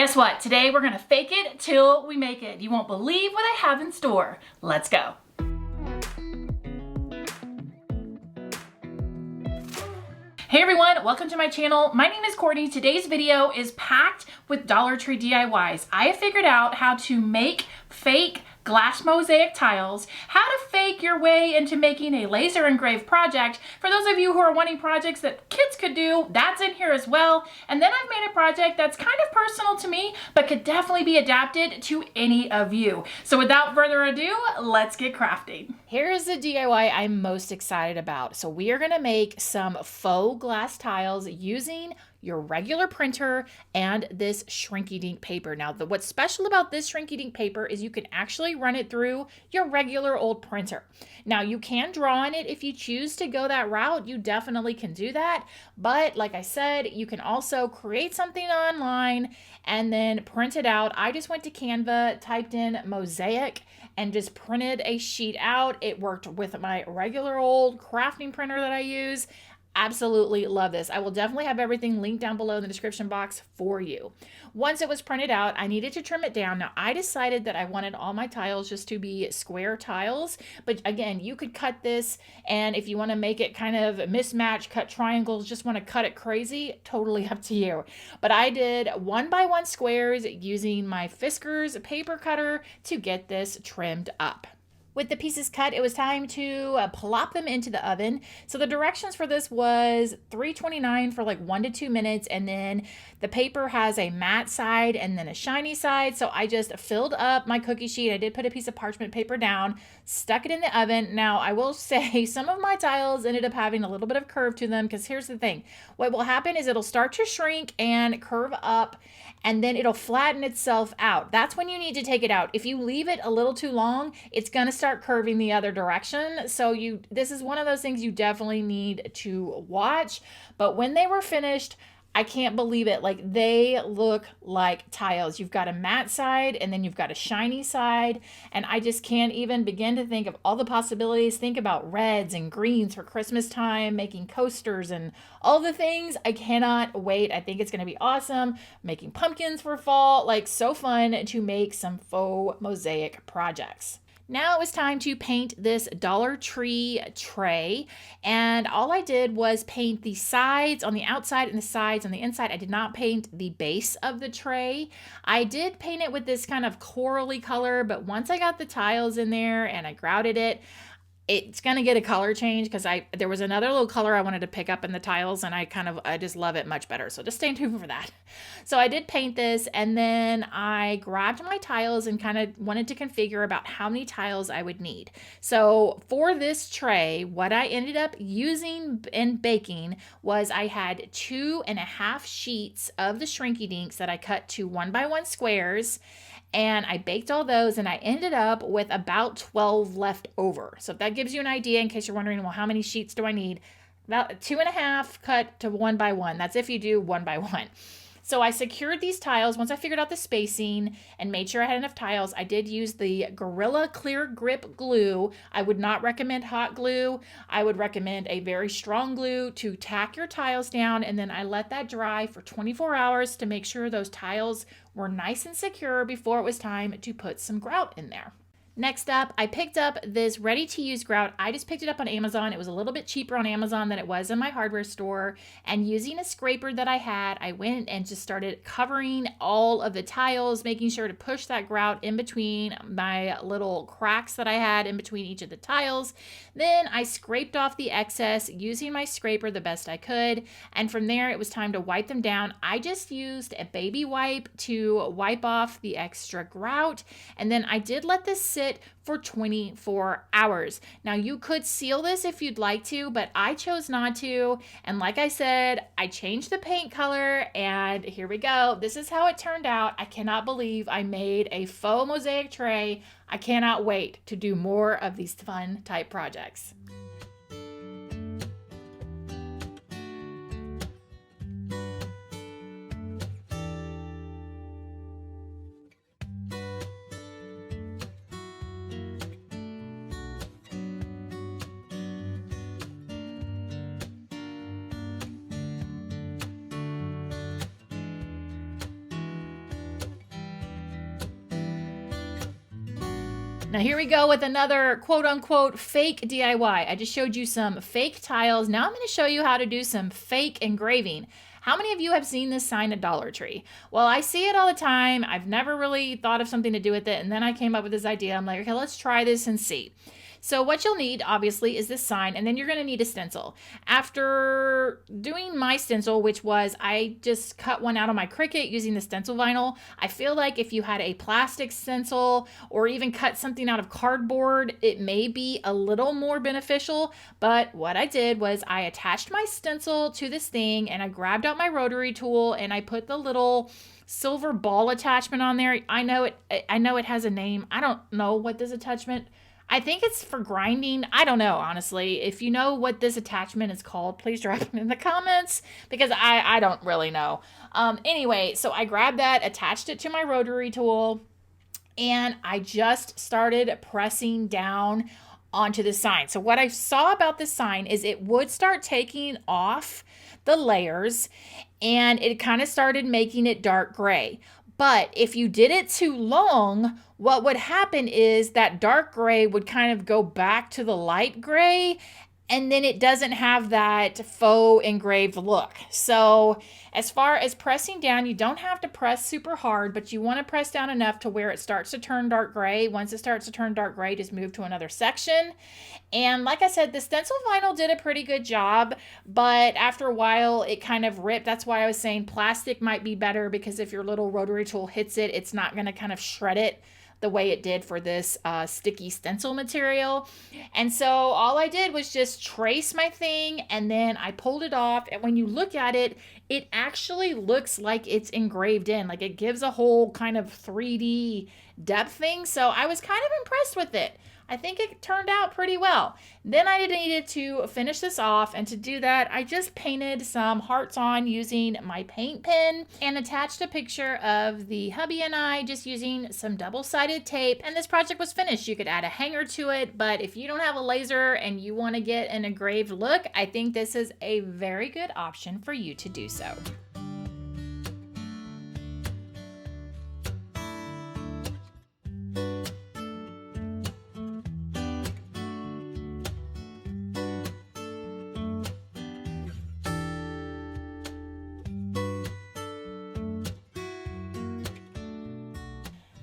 Guess what? Today we're gonna fake it till we make it. You won't believe what I have in store. Let's go. Hey everyone, welcome to my channel. My name is Courtney. Today's video is packed with Dollar Tree DIYs. I have figured out how to make fake glass mosaic tiles, how to fake your way into making a laser engraved project. For those of you who are wanting projects that kids could do, that's in here as well. And then I've made a project that's kind of personal to me, but could definitely be adapted to any of you. So without further ado, let's get crafting. Here's the DIY I'm most excited about. So we are gonna make some faux glass tiles using your regular printer and this Shrinky-Dink paper. Now, what's special about this Shrinky-Dink paper is you can actually run it through your regular old printer. Now, you can draw on it if you choose to go that route. You definitely can do that. But like I said, you can also create something online and then print it out. I just went to Canva, typed in Mosaic, and just printed a sheet out. It worked with my regular old crafting printer that I use. Absolutely love this. I will definitely have everything linked down below in the description box for you. Once it was printed out, I needed to trim it down. Now, I decided that I wanted all my tiles just to be square tiles, but again, you could cut this, and if you want to make it kind of mismatch, cut triangles, just want to cut it crazy, totally up to you. But I did 1x1 squares using my Fiskars paper cutter to get this trimmed up. With the pieces cut, it was time to plop them into the oven. So the directions for this was 329 for like 1 to 2 minutes, and then the paper has a matte side and then a shiny side. So I just filled up my cookie sheet. I did put a piece of parchment paper down, stuck it in the oven. Now I will say some of my tiles ended up having a little bit of curve to them, because here's the thing. What will happen is it'll start to shrink and curve up, and then it'll flatten itself out. That's when you need to take it out. If you leave it a little too long, it's gonna start curving the other direction. So this is one of those things you definitely need to watch. But when they were finished, I can't believe it. Like, they look like tiles. You've got a matte side and then you've got a shiny side. And I just can't even begin to think of all the possibilities. Think about reds and greens for Christmas time, making coasters and all the things. I cannot wait. I think it's going to be awesome. Making pumpkins for fall. Like, so fun to make some faux mosaic projects. Now it was time to paint this Dollar Tree tray, and all I did was paint the sides on the outside and the sides on the inside. I did not paint the base of the tray. I did paint it with this kind of corally color, but once I got the tiles in there and I grouted it, it's going to get a color change, because there was another little color I wanted to pick up in the tiles, and I just love it much better. So just stay tuned for that. So I did paint this, and then I grabbed my tiles and kind of wanted to configure about how many tiles I would need. So for this tray, what I ended up using and baking was I had 2.5 sheets of the Shrinky-Dinks that I cut to 1x1 squares. And I baked all those, and I ended up with about 12 left over. So if that gives you an idea, in case you're wondering, well, how many sheets do I need? About 2.5 cut to 1x1. That's if you do 1x1. So I secured these tiles. Once I figured out the spacing and made sure I had enough tiles, I did use the Gorilla Clear Grip glue. I would not recommend hot glue. I would recommend a very strong glue to tack your tiles down, and then I let that dry for 24 hours to make sure those tiles were nice and secure before it was time to put some grout in there. Next up, I picked up this ready-to-use grout. I just picked it up on Amazon. It was a little bit cheaper on Amazon than it was in my hardware store. And using a scraper that I had, I went and just started covering all of the tiles, making sure to push that grout in between my little cracks that I had in between each of the tiles. Then I scraped off the excess using my scraper the best I could. And from there, it was time to wipe them down. I just used a baby wipe to wipe off the extra grout. And then I did let this sit for 24 hours. Now, you could seal this if you'd like to, but I chose not to. And like I said, I changed the paint color, and here we go. This is how it turned out. I cannot believe I made a faux mosaic tray. I cannot wait to do more of these fun type projects. Now here we go with another quote unquote fake DIY. I just showed you some fake tiles. Now I'm going to show you how to do some fake engraving. How many of you have seen this sign at Dollar Tree? Well, I see it all the time. I've never really thought of something to do with it. And then I came up with this idea. I'm like, okay, let's try this and see. So what you'll need, obviously, is this sign, and then you're going to need a stencil. After doing my stencil, which was I just cut one out of my Cricut using the stencil vinyl, I feel like if you had a plastic stencil or even cut something out of cardboard, it may be a little more beneficial. But what I did was I attached my stencil to this thing, and I grabbed out my rotary tool, and I put the little silver ball attachment on there. I know it has a name. I don't know what this attachment. I think it's for grinding. I don't know, honestly. If you know what this attachment is called, please drop it in the comments because I don't really know. Anyway, so I grabbed that, attached it to my rotary tool, and I just started pressing down onto the sign. So what I saw about this sign is it would start taking off the layers, and it kind of started making it dark gray. But if you did it too long, what would happen is that dark gray would kind of go back to the light gray, and then it doesn't have that faux engraved look. So as far as pressing down, you don't have to press super hard, but you want to press down enough to where it starts to turn dark gray. Once it starts to turn dark gray, just move to another section. And like I said, the stencil vinyl did a pretty good job, but after a while it kind of ripped. That's why I was saying plastic might be better, because if your little rotary tool hits it, it's not going to kind of shred it the way it did for this sticky stencil material. And so all I did was just trace my thing, and then I pulled it off. And when you look at it, it actually looks like it's engraved in. Like it gives a whole kind of 3D depth thing. So I was kind of impressed with it. I think it turned out pretty well. Then I needed to finish this off, and to do that, I just painted some hearts on using my paint pen and attached a picture of the hubby and I just using some double-sided tape, and this project was finished. You could add a hanger to it, but if you don't have a laser and you want to get an engraved look, I think this is a very good option for you to do so.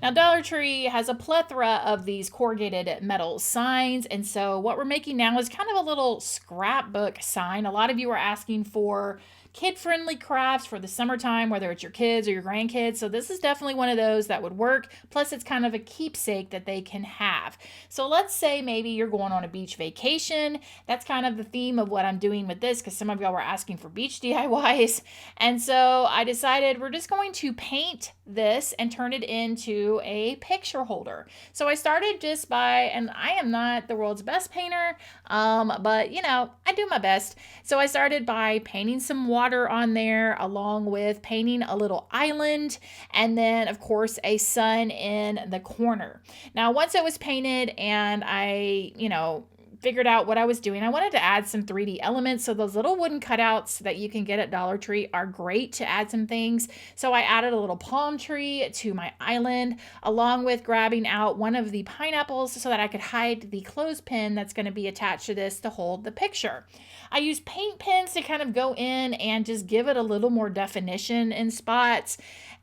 Now, Dollar Tree has a plethora of these corrugated metal signs, and so what we're making now is kind of a little scrapbook sign. A lot of you are asking for kid-friendly crafts for the summertime, whether it's your kids or your grandkids. So this is definitely one of those that would work. Plus, it's kind of a keepsake that they can have. So let's say maybe you're going on a beach vacation. That's kind of the theme of what I'm doing with this, because some of y'all were asking for beach DIYs. And so I decided we're just going to paint this and turn it into a picture holder. So I started just by, and I am not the world's best painter, but you know, I do my best. So I started by painting some water on there, along with painting a little island, and then of course a sun in the corner. Now once it was painted and I, figured out what I was doing, I wanted to add some 3D elements. So those little wooden cutouts that you can get at Dollar Tree are great to add some things. So I added a little palm tree to my island, along with grabbing out one of the pineapples so that I could hide the clothespin that's going to be attached to this to hold the picture. I use paint pens to kind of go in and just give it a little more definition in spots.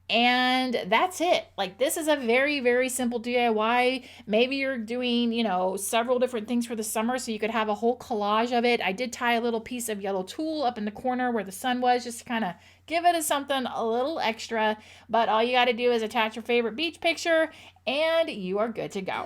And that's it. Like, this is a very, very simple DIY. Maybe you're doing, several different things for the summer, so you could have a whole collage of it. I did tie a little piece of yellow tulle up in the corner where the sun was, just to kind of give it something a little extra. But all you got to do is attach your favorite beach picture, and you are good to go.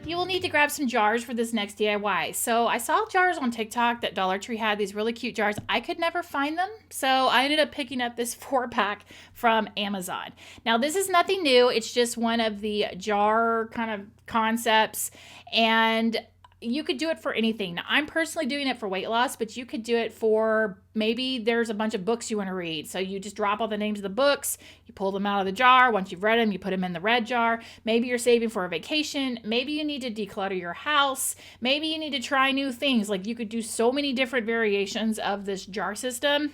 You will need to grab some jars for this next DIY. So I saw jars on TikTok that Dollar Tree had, these really cute jars. I could never find them, so I ended up picking up this 4-pack from Amazon. Now this is nothing new, it's just one of the jar kind of concepts, and you could do it for anything. Now, I'm personally doing it for weight loss, but you could do it for maybe there's a bunch of books you want to read. So you just drop all the names of the books, you pull them out of the jar. Once you've read them, you put them in the red jar. Maybe you're saving for a vacation. Maybe you need to declutter your house. Maybe you need to try new things. Like, you could do so many different variations of this jar system.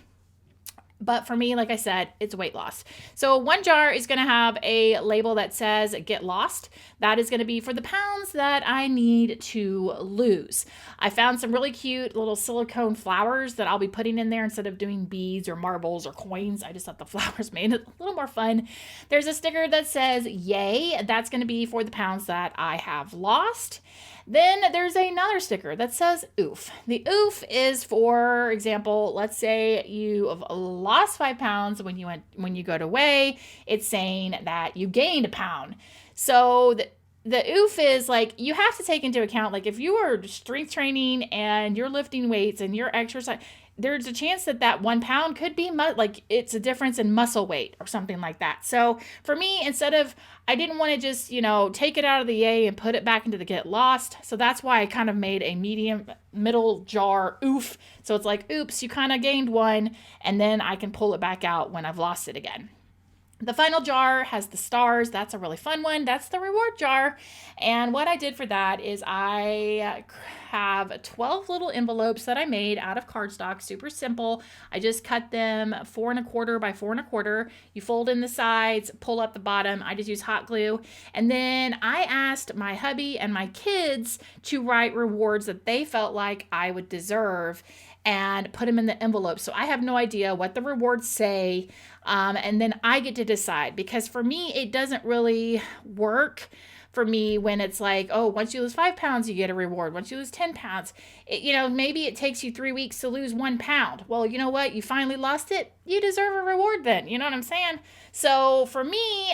But for me, like I said, it's weight loss. So one jar is going to have a label that says get lost. That is going to be for the pounds that I need to lose. I found some really cute little silicone flowers that I'll be putting in there instead of doing beads or marbles or coins. I just thought the flowers made it a little more fun. There's a sticker that says yay. That's going to be for the pounds that I have lost. Then there's another sticker that says oof. The oof is, for example, let's say you have lost 5 pounds when you go to weigh. It's saying that you gained a pound. So the oof is like, you have to take into account, like if you are strength training and you're lifting weights and you're exercising, there's a chance that that 1 pound could be like it's a difference in muscle weight or something like that. So for me, instead of, I didn't want to just, take it out of the yay and put it back into the get lost. So that's why I kind of made a middle jar oof. So it's like, oops, you kind of gained 1, and then I can pull it back out when I've lost it again. The final jar has the stars. That's a really fun one. That's the reward jar. And what I did for that is I have 12 little envelopes that I made out of cardstock. Super simple. I just cut them 4 1/4 by 4 1/4. You fold in the sides, pull up the bottom. I just use hot glue. And then I asked my hubby and my kids to write rewards that they felt like I would deserve and put them in the envelope. So I have no idea what the rewards say. And then I get to decide, because for me, it doesn't really work for me when it's like, oh, once you lose 5 pounds, you get a reward. Once you lose 10 pounds, maybe it takes you 3 weeks to lose 1 pound. Well, you know what? You finally lost it. You deserve a reward then. You know what I'm saying? So for me,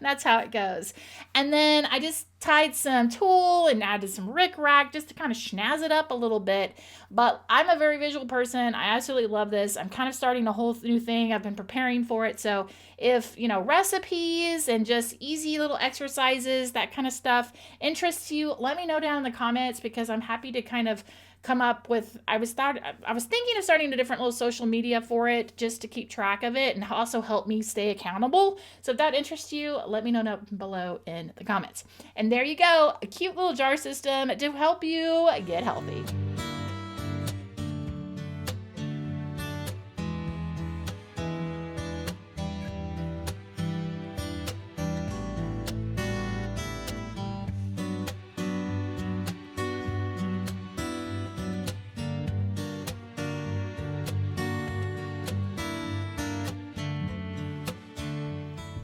that's how it goes. And then I just tied some tulle and added some rickrack just to kind of snazz it up a little bit. But I'm a very visual person. I absolutely love this. I'm kind of starting a whole new thing. I've been preparing for it. So if, recipes and just easy little exercises, that kind of stuff interests you, let me know down in the comments, because I'm happy to kind of come up with, I was thinking of starting a different little social media for it just to keep track of it and also help me stay accountable. So if that interests you, let me know down below in the comments. And there you go, a cute little jar system to help you get healthy.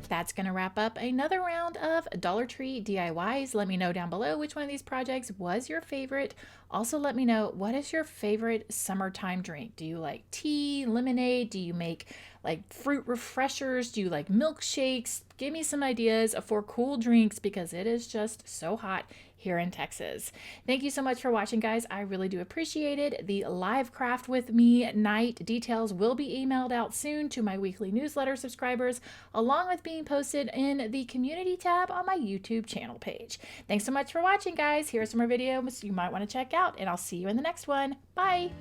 That's going to wrap up another round of Dollar Tree DIYs. Let me know down below which one of these projects was your favorite. Also, let me know, what is your favorite summertime drink? Do you like tea, lemonade? Do you make like fruit refreshers? Do you like milkshakes? Give me some ideas for cool drinks, because it is just so hot here in Texas. Thank you so much for watching, guys. I really do appreciate it. The live craft with me night details will be emailed out soon to my weekly newsletter subscribers, along with being posted in the community tab on my YouTube channel page. Thanks so much for watching, guys. Here are some more videos you might want to check out, and I'll see you in the next one. Bye.